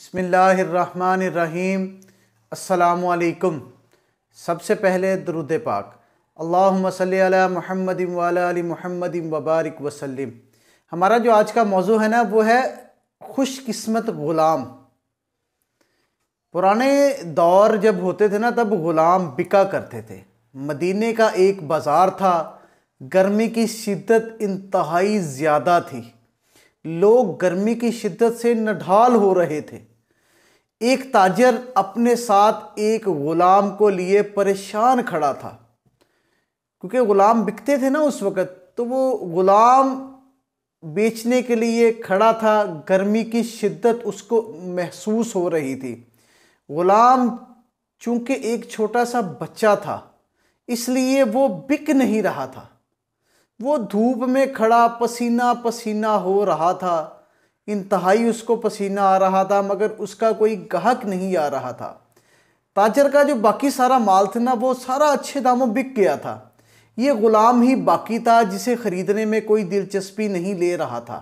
बिस्मिल्लाहिर्रहमानिर्रहीम। अस्सलामुअलैकुम। सबसे पहले दरूद पाक, अल्लाहुम्मा सल्ली अला मुहम्मदिन व अला आलि मुहम्मदिन व बारिक वसल्लिम। हमारा जो आज का मौजू है ना, वो है खुशकिस्मत ग़ुलाम। पुराने दौर जब होते थे ना, तब ग़ुलाम बिका करते थे। मदीने का एक बाज़ार था, गर्मी की शिद्दत इंतहाई ज़्यादा थी, लोग गर्मी की शिद्दत से नढाल हो रहे थे। एक ताजर अपने साथ एक ग़ुलाम को लिए परेशान खड़ा था, क्योंकि ग़ुलाम बिकते थे ना उस वक़्त, तो वो ग़ुलाम बेचने के लिए खड़ा था। गर्मी की शिद्दत उसको महसूस हो रही थी। ग़ुलाम चूँकि एक छोटा सा बच्चा था, इसलिए वो बिक नहीं रहा था। वो धूप में खड़ा पसीना पसीना हो रहा था, इंतहाई उसको पसीना आ रहा था, मगर उसका कोई गाहक नहीं आ रहा था। ताजर का जो बाकी सारा माल था ना, वो सारा अच्छे दामों बिक गया था। ये ग़ुलाम ही बाकी था, जिसे ख़रीदने में कोई दिलचस्पी नहीं ले रहा था।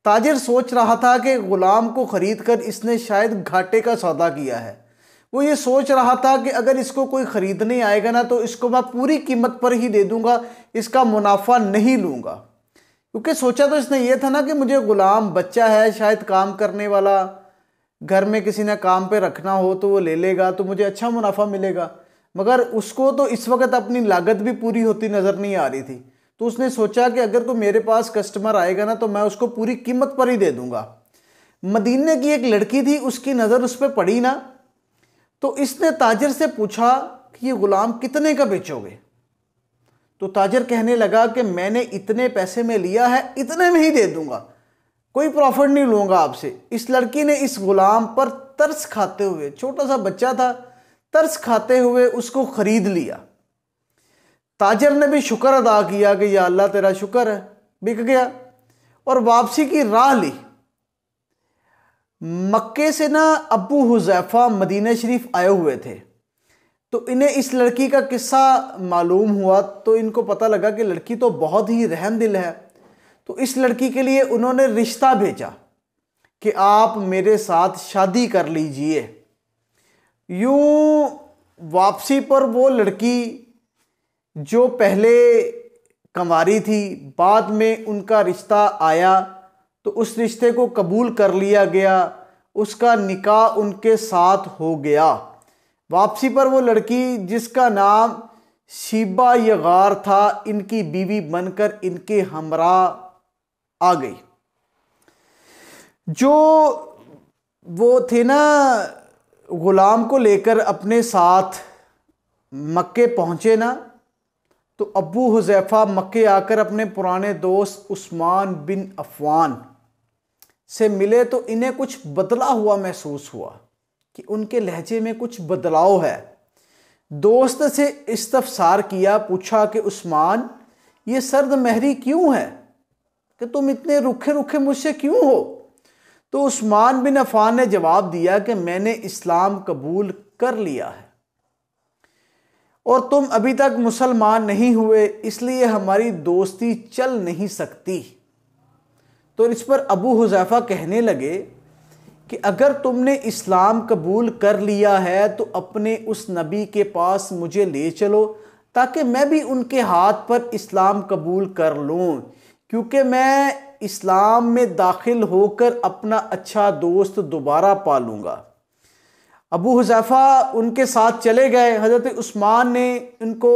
ताजर सोच रहा था कि ग़ुलाम को ख़रीद कर इसने शायद घाटे का सौदा किया है। वो ये सोच रहा था कि अगर इसको कोई ख़रीदने आएगा ना, तो इसको मैं पूरी कीमत पर ही दे दूंगा, इसका मुनाफा नहीं लूँगा। क्योंकि सोचा तो इसने ये था ना कि मुझे ग़ुलाम बच्चा है, शायद काम करने वाला, घर में किसी ने काम पे रखना हो तो वो ले लेगा, तो मुझे अच्छा मुनाफा मिलेगा। मगर उसको तो इस वक्त अपनी लागत भी पूरी होती नज़र नहीं आ रही थी। तो उसने सोचा कि अगर कोई मेरे पास कस्टमर आएगा ना, तो मैं उसको पूरी कीमत पर ही दे दूँगा। मदीने की एक लड़की थी, उसकी नज़र उस पर पड़ी ना, तो इसने ताजर से पूछा कि ये ग़ुलाम कितने का बेचोगे। तो ताजर कहने लगा कि मैंने इतने पैसे में लिया है, इतने में ही दे दूंगा, कोई प्रॉफिट नहीं लूँगा आपसे। इस लड़की ने इस ग़ुलाम पर तरस खाते हुए, छोटा सा बच्चा था, तरस खाते हुए उसको ख़रीद लिया। ताजर ने भी शुक्र अदा किया कि या अल्लाह तेरा शुक्र है, बिक गया, और वापसी की राह ली। मक्के से ना अबू हुज़ैफा मदीना शरीफ आए हुए थे, तो इन्हें इस लड़की का किस्सा मालूम हुआ। तो इनको पता लगा कि लड़की तो बहुत ही रहमदिल है। तो इस लड़की के लिए उन्होंने रिश्ता भेजा कि आप मेरे साथ शादी कर लीजिए। यूं वापसी पर वो लड़की, जो पहले कंवारी थी, बाद में उनका रिश्ता आया, तो उस रिश्ते को कबूल कर लिया गया, उसका निकाह उनके साथ हो गया। वापसी पर वो लड़की, जिसका नाम शीबा यगार था, इनकी बीवी बनकर इनके हमरा आ गई। जो वो थे ना, ग़ुलाम को लेकर अपने साथ मक्के पहुँचे ना, तो अबू हुज़ैफा मक्के आकर अपने पुराने दोस्त उस्मान बिन अफ़वान से मिले, तो इन्हें कुछ बदला हुआ महसूस हुआ कि उनके लहजे में कुछ बदलाव है। दोस्त से इस्तफसार किया, पूछा कि उस्मान, ये सर्द महरी क्यों है, कि तुम इतने रुखे रुखे मुझसे क्यों हो। तो उस्मान बिन अफ़ान ने जवाब दिया कि मैंने इस्लाम कबूल कर लिया है और तुम अभी तक मुसलमान नहीं हुए, इसलिए हमारी दोस्ती चल नहीं सकती। तो इस पर अबू हुज़ैफा कहने लगे कि अगर तुमने इस्लाम कबूल कर लिया है, तो अपने उस नबी के पास मुझे ले चलो, ताकि मैं भी उनके हाथ पर इस्लाम कबूल कर लूँ, क्योंकि मैं इस्लाम में दाखिल होकर अपना अच्छा दोस्त दोबारा पालूँगा। अबू हुज़ैफा उनके साथ चले गए। हज़रत उस्मान ने उनको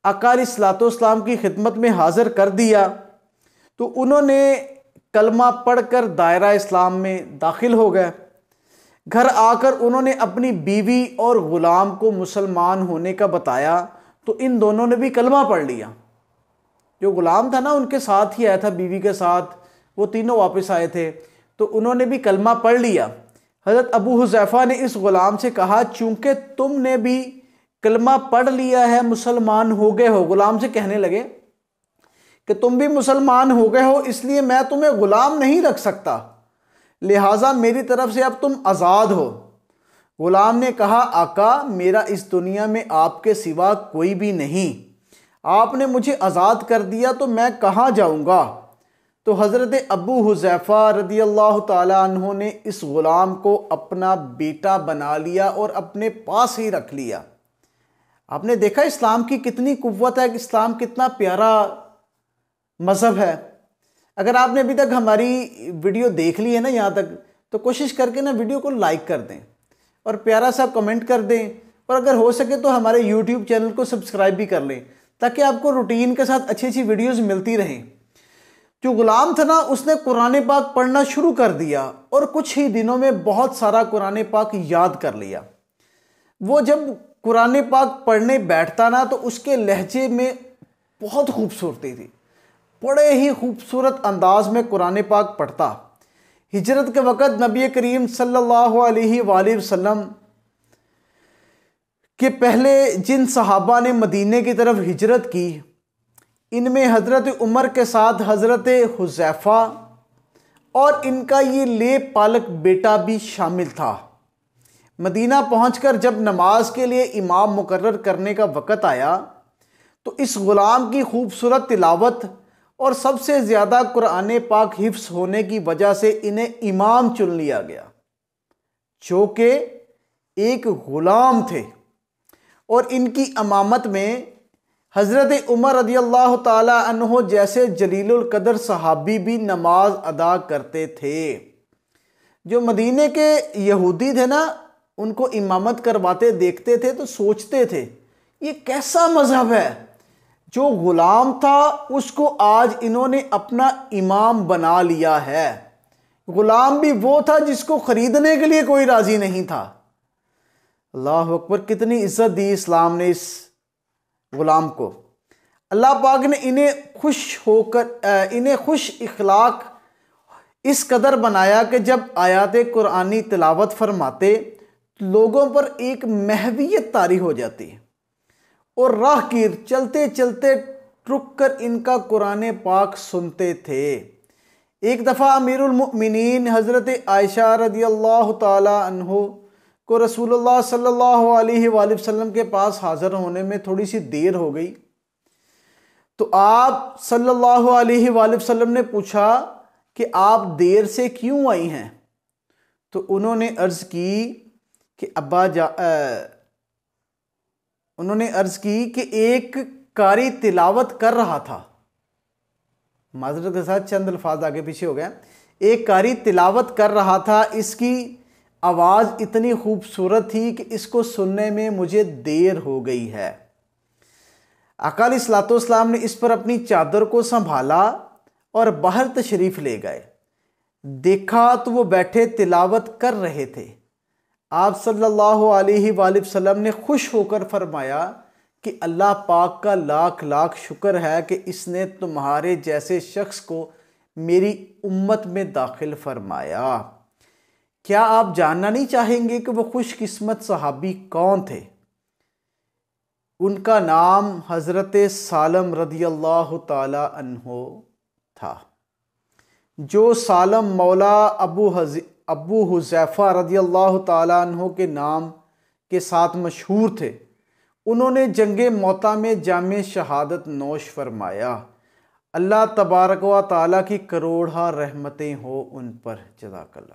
आका अलैहिस्सलाम की खिदमत में हाज़िर कर दिया। तो उन्होंने कलमा पढ़कर दायरा इस्लाम में दाखिल हो गए। घर आकर उन्होंने अपनी बीवी और ग़ुलाम को मुसलमान होने का बताया, तो इन दोनों ने भी कलमा पढ़ लिया। जो ग़ुलाम था ना, उनके साथ ही आया था, बीवी के साथ, वो तीनों वापस आए थे, तो उन्होंने भी कलमा पढ़ लिया। हज़रत अबू हुज़ैफा ने इस ग़ुलाम से कहा, चूँकि तुमने भी कलमा पढ़ लिया है, मुसलमान हो गए हो, ग़ुलाम से कहने लगे कि तुम भी मुसलमान हो गए हो, इसलिए मैं तुम्हें ग़ुलाम नहीं रख सकता, लिहाजा मेरी तरफ से अब तुम आज़ाद हो। ग़ुलाम ने कहा, आका, मेरा इस दुनिया में आपके सिवा कोई भी नहीं, आपने मुझे आज़ाद कर दिया तो मैं कहाँ जाऊँगा। तो हज़रत अबू हुज़ैफ़ा रदियल्लाहु ताला अन्हो ने इस ग़ुलाम को अपना बेटा बना लिया और अपने पास ही रख लिया। आपने देखा इस्लाम की कितनी कुव्वत है, कि इस्लाम कितना प्यारा मज़हब है। अगर आपने अभी तक हमारी वीडियो देख ली है ना यहाँ तक, तो कोशिश करके ना वीडियो को लाइक कर दें और प्यारा सा कमेंट कर दें, और अगर हो सके तो हमारे यूट्यूब चैनल को सब्सक्राइब भी कर लें, ताकि आपको रूटीन के साथ अच्छी अच्छी वीडियोस मिलती रहें। जो गुलाम था ना, उसने कुरान पाक पढ़ना शुरू कर दिया और कुछ ही दिनों में बहुत सारा कुरान पाक याद कर लिया। वो जब कुरान पाक पढ़ने बैठता ना, तो उसके लहजे में बहुत खूबसूरती थी, बड़े ही खूबसूरत अंदाज में कुरान पाक पढ़ता। हिजरत के वक़्त नबी करीम सल्लल्लाहु अलैहि वसल्लम के पहले जिन सहाबा ने मदीने की तरफ हिजरत की, इनमें हज़रत उमर के साथ हज़रत हुज़ैफ़ा और इनका ये लेप पालक बेटा भी शामिल था। मदीना पहुंचकर जब नमाज के लिए इमाम मुकर्रर करने का वक़्त आया, तो इस ग़ुलाम की खूबसूरत तिलावत और सबसे ज़्यादा कुरान पाक हिफ्स होने की वजह से इन्हें इमाम चुन लिया गया, जो कि एक ग़ुलाम थे। और इनकी इमामत में हज़रत उमर रदियल्लाहु ताला अन्हो जैसे जलीलुल कदर सहाबी भी नमाज अदा करते थे। जो मदीने के यहूदी थे ना, उनको इमामत करवाते देखते थे तो सोचते थे, ये कैसा मज़हब है, जो ग़ुलाम था उसको आज इन्होंने अपना इमाम बना लिया है। ग़ुलाम भी वो था जिसको ख़रीदने के लिए कोई राज़ी नहीं था। अल्लाह अकबर, कितनी इज़्ज़त दी इस्लाम ने इस ग़ुलाम को। अल्लाह पाक ने इन्हें खुश इखलाक इस कदर बनाया कि जब आयात कुरानी तिलावत फरमाते, लोगों पर एक महवियत तारी हो जाती है और राहगीर चलते चलते रुक कर इनका कुरान पाक सुनते थे। एक दफ़ा अमीरुल मुमिनीन हज़रत आयशा रदियल्लाहु ताला अन्हो को रसूलुल्लाह सल्लल्लाहु अलैहि वसल्लम के पास हाज़िर होने में थोड़ी सी देर हो गई, तो आप सल्लल्लाहु अलैहि वसल्लम ने पूछा कि आप देर से क्यों आई हैं। तो उन्होंने अर्ज़ की कि उन्होंने अर्ज़ की कि एक कारी तिलावत कर रहा था। माज़रत के साथ चंद अल्फाज आगे पीछे हो गए। एक कारी तिलावत कर रहा था, इसकी आवाज़ इतनी खूबसूरत थी कि इसको सुनने में मुझे देर हो गई है। आका अलैहिस्सलाम ने इस पर अपनी चादर को संभाला और बाहर तशरीफ़ ले गए। देखा तो वो बैठे तिलावत कर रहे थे। आप सल्लल्लाहु अलैहि वसल्लम ने खुश होकर फरमाया कि अल्लाह पाक का लाख लाख शुक्र है कि इसने तुम्हारे जैसे शख्स को मेरी उम्मत में दाखिल फरमाया। क्या आप जानना नहीं चाहेंगे कि वो खुशकिस्मत सहाबी कौन थे? उनका नाम हज़रत सालम रदियल्लाहु ताला अन्हो था, जो सालम मौला अबू हुज़ैफ़ा रदियल्लाहु ताला अन्हो के नाम के साथ मशहूर थे। उन्होंने जंगे मौता में जामे शहादत नोश फरमाया। अल्लाह तबारक व ताला की करोड़ा रहमतें हो उन पर। जज़ाकल्लाह।